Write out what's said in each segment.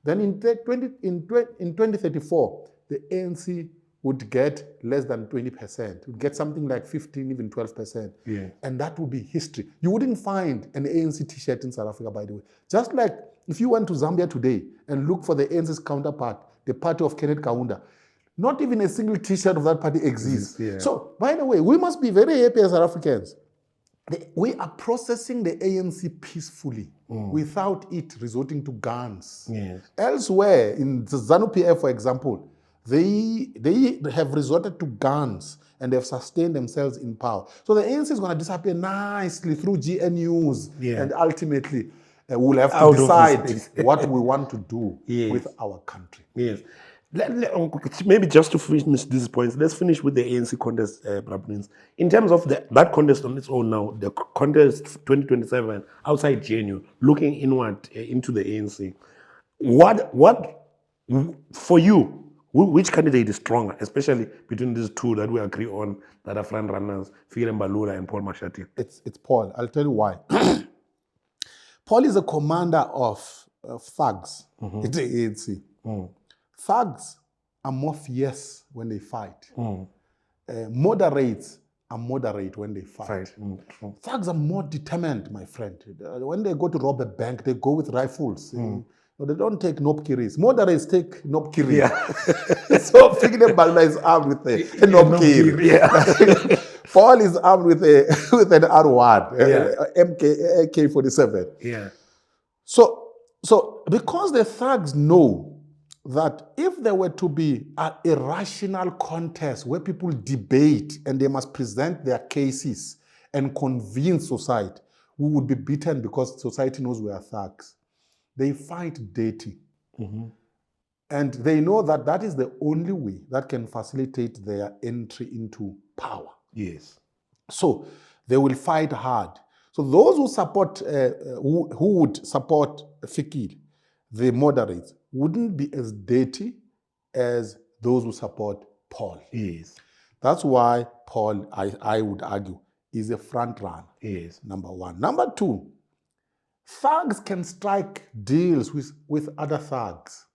Then in 2034, the ANC would get less than 20%, would get something like 15, even 12%. Yeah. And that would be history. You wouldn't find an ANC t-shirt in South Africa, by the way. Just like if you went to Zambia today and look for the ANC's counterpart, the party of Kenneth Kaunda, not even a single t-shirt of that party exists. Yeah. So, by the way, we must be very happy as South Africans. We are processing the ANC peacefully without it resorting to guns. Yes. Elsewhere, in the ZANU-PF, for example, they have resorted to guns and they have sustained themselves in power. So the ANC is going to disappear nicely through GNUs, and ultimately we'll have to decide what we want to do with our country. Yes. Maybe just to finish these points, let's finish with the ANC contest, Prince. In terms of that contest on its own now, the contest 2027 outside GNU, looking inward into the ANC, what for you, which candidate is stronger, especially between these two that we agree on that are front runners, Fikile Mbalula and Paul Mashele? It's Paul. I'll tell you why. Paul is a commander of thugs. It's the ANC. Thugs are more fierce when they fight. Moderates are moderate when they fight. Thugs are more determined, my friend. When they go to rob a bank, they go with rifles. No, they don't take nopkiris. Moderates take nopkiri. Yeah. So Fikile Mbalula is armed with a nopkiri. Paul is armed with an R1, AK-47. Yeah. So because the thugs know that if there were to be an irrational contest where people debate and they must present their cases and convince society, we would be beaten because society knows we are thugs. They fight dirty. And they know that that is the only way that can facilitate their entry into power. Yes. So they will fight hard. So those who support, who would support Fikile, the moderates, wouldn't be as dirty as those who support Paul. Yes. That's why Paul, I would argue, is a front runner. Yes. Number one. Number two, thugs can strike deals with other thugs.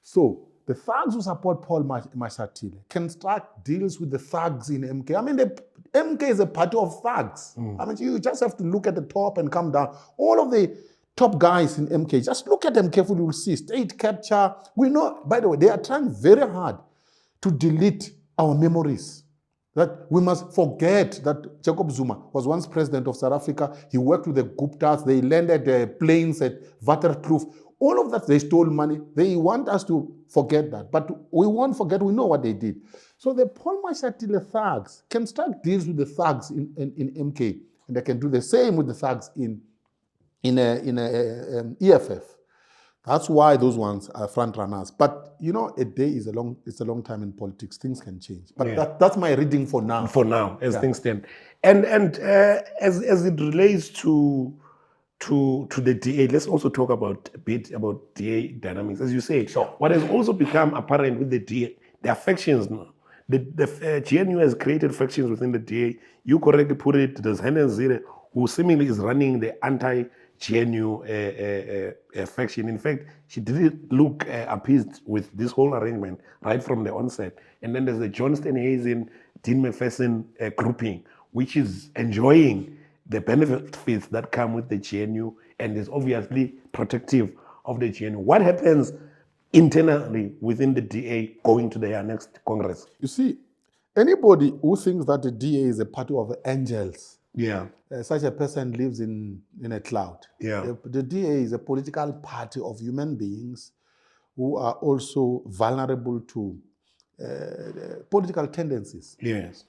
So the thugs who support Paul Mashele can strike deals with the thugs in MK. I mean, the MK is a party of thugs. I mean, you just have to look at the top and come down. All of the top guys in MK, just look at them carefully, you'll see state capture. We know, by the way, they are trying very hard to delete our memories. That we must forget that Jacob Zuma was once president of South Africa. He worked with the Guptas. They landed planes at Waterkloof. All of that, they stole money. They want us to forget that. But we won't forget. We know what they did. So the Paul Mashele thugs can strike deals with the thugs in MK. And they can do the same with the thugs in EFF. That's why those ones are front runners. But you know, a day is it's a long time in politics. Things can change. But that's my reading for now. For now, as things stand. And as it relates to the DA, let's also talk a bit about DA dynamics. As you say, what has also become apparent with the DA, there are factions now. The GNU has created factions within the DA. You correctly put it, there's Helen Zille, who seemingly is running the anti-GNU faction. In fact, she didn't look appeased with this whole arrangement right from the onset. And then there's the Johnston Hazen, Dean McPherson grouping, which is enjoying the benefits that come with the GNU and is obviously protective of the GNU. What happens internally within the DA going to their next Congress? You see, anybody who thinks that the DA is a party of angels, such a person lives in a cloud. The DA is a political party of human beings who are also vulnerable to political tendencies. Yes.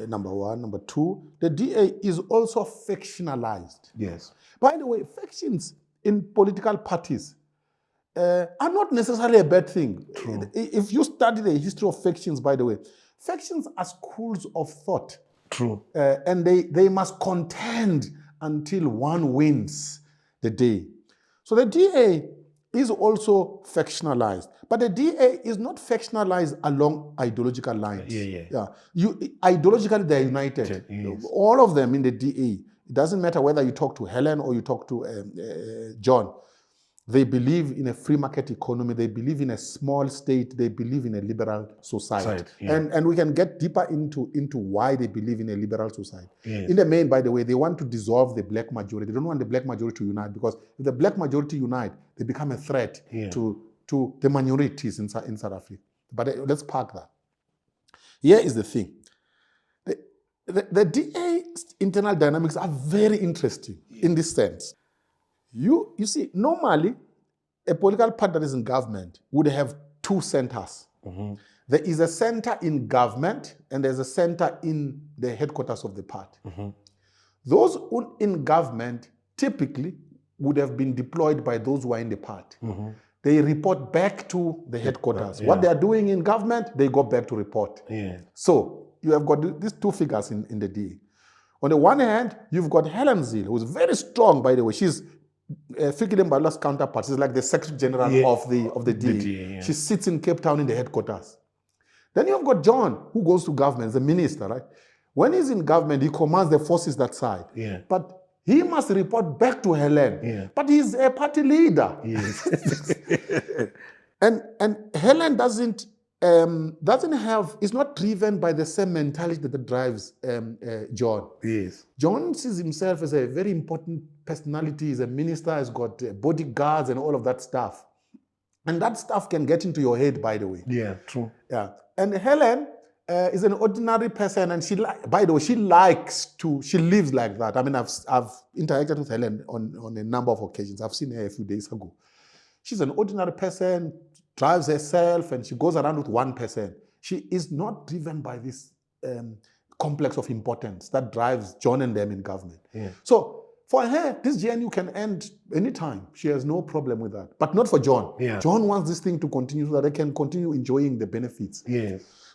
Number one. Number two, the DA is also factionalized. Yes. By the way, factions in political parties are not necessarily a bad thing. True. If you study the history of factions, by the way, factions are schools of thought. True. And they must contend until one wins the day. So the DA is also factionalized. But the DA is not factionalized along ideological lines. Ideologically, they're united. Yes. All of them in the DA. It doesn't matter whether you talk to Helen or you talk to John. They believe in a free market economy. They believe in a small state. They believe in a liberal society. And we can get deeper into why they believe in a liberal society. Yes. In the main, by the way, they want to dissolve the black majority. They don't want the black majority to unite, because if the black majority unite, they become a threat to the minorities in South Africa. But let's park that. Here is the thing. The DA internal dynamics are very interesting in this sense. You see, normally, a political party that is in government would have two centers. There is a center in government, and there's a center in the headquarters of the party. Those in government typically would have been deployed by those who are in the party. They report back to the headquarters. What they are doing in government, they go back to report. So you have got these two figures in the DA. On the one hand, you've got Helen Zille, who's very strong, by the way. She's Fikile Mbalula's counterpart. She's like the Secretary General of the DA. She sits in Cape Town in the headquarters. Then you've got John, who goes to government, the minister, right? When he's in government, he commands the forces that side. But he must report back to Helen. But he's a party leader. And Helen doesn't have, is not driven by the same mentality that drives John. John sees himself as a very important personality. He's a minister, has got bodyguards and all of that stuff. And that stuff can get into your head, by the way. True. And Helen is an ordinary person, and by the way, she lives like that. I mean, I've interacted with Helen on a number of occasions. I've seen her a few days ago. She's an ordinary person, drives herself, and she goes around with 1%. She is not driven by this complex of importance that drives John and them in government. So for her, this journey can end anytime. She has no problem with that. But not for John. John wants this thing to continue so that they can continue enjoying the benefits.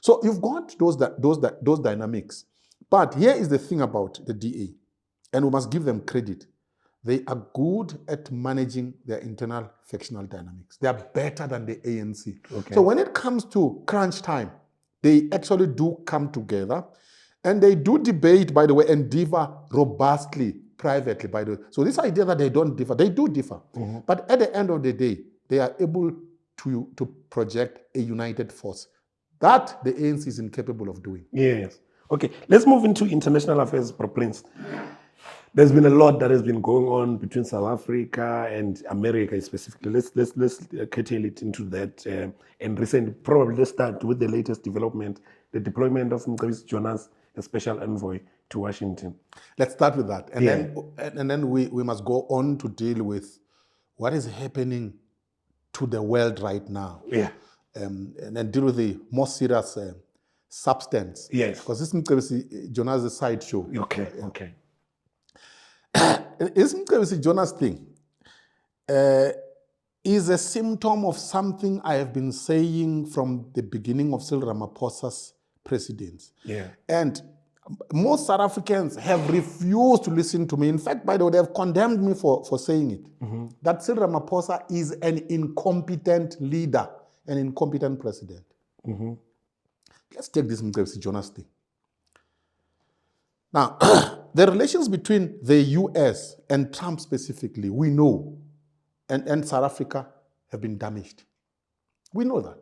So you've got those dynamics. But here is the thing about the DA, and we must give them credit. They are good at managing their internal factional dynamics. They are better than the ANC. So when it comes to crunch time, they actually do come together, and they do debate, by the way, and differ robustly, privately, by the way. So this idea that they don't differ, they do differ. But at the end of the day, they are able to project a united force. That the ANC is incapable of doing. Okay, let's move into international affairs, Prince. There's been a lot that has been going on between South Africa and America specifically. Let's curtail it into that. And recently, probably let's start with the latest development, the deployment of Mcebisi Jonas, a special envoy to Washington. Let's start with that. And then we must go on to deal with what is happening to the world right now. And then deal with the more serious substance. Because this Mcebisi Jonas is a sideshow. Okay. This Mcebisi Jonas thing is a symptom of something I have been saying from the beginning of Cyril Ramaphosa's presidency. And most South Africans have refused to listen to me. In fact, by the way, they have condemned me for saying it. That Cyril Ramaphosa is an incompetent leader, an incompetent president. Let's take this Mcebisi Jonas thing. Now, the relations between the US and Trump specifically, we know, and South Africa have been damaged. We know that.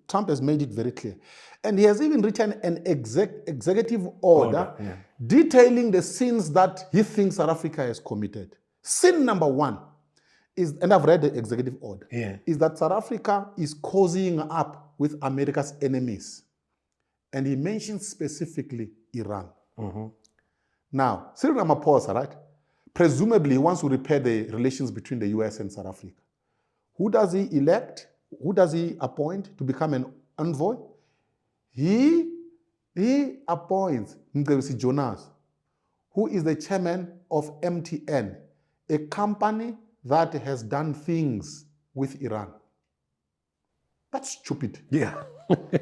Trump has made it very clear. And he has even written an executive order detailing the sins that he thinks South Africa has committed. Sin number one is, and I've read the executive order, is that South Africa is cozying up with America's enemies. And he mentions specifically Iran. Now, Cyril Ramaphosa, right? Presumably, he wants to repair the relations between the US and South Africa. Who does he elect? Who does he appoint to become an envoy? He appoints Mcebisi Jonas, who is the chairman of MTN, a company that has done things with Iran. That's stupid.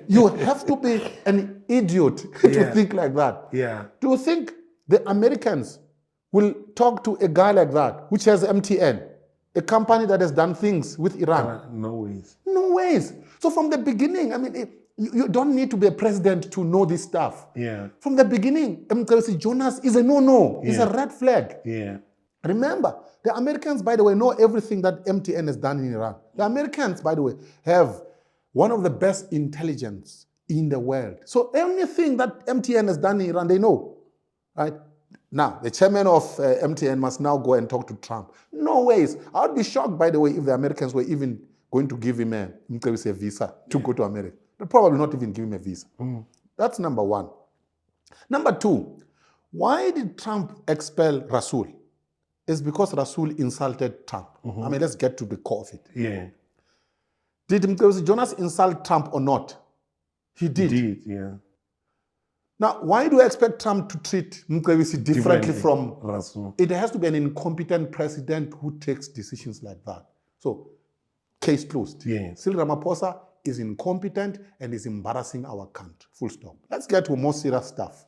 You have to be an idiot to think like that. To think the Americans will talk to a guy like that, which has MTN, a company that has done things with Iran. No ways. No ways. So from the beginning, I mean, you don't need to be a president to know this stuff. From the beginning, Mcebisi Jonas is a no-no. It's a red flag. Remember, the Americans, by the way, know everything that MTN has done in Iran. The Americans, by the way, have one of the best intelligence in the world. So anything that MTN has done in Iran, they know, right? Now, the chairman of MTN must now go and talk to Trump. No ways. I would be shocked, by the way, if the Americans were even going to give him a visa to go to America. They'll probably not even give him a visa. That's number one. Number two, why did Trump expel Rasul? It's because Rasul insulted Trump. I mean, let's get to the core of it. Yeah. Did Jonas insult Trump or not? He did. He did, yeah. Now, why do I expect Trump to treat Mcebisi differently from Rasul? It has to be an incompetent president who takes decisions like that. So, case closed. Yeah. Cyril Ramaphosa is incompetent and is embarrassing our country. Full stop. Let's get to more serious stuff.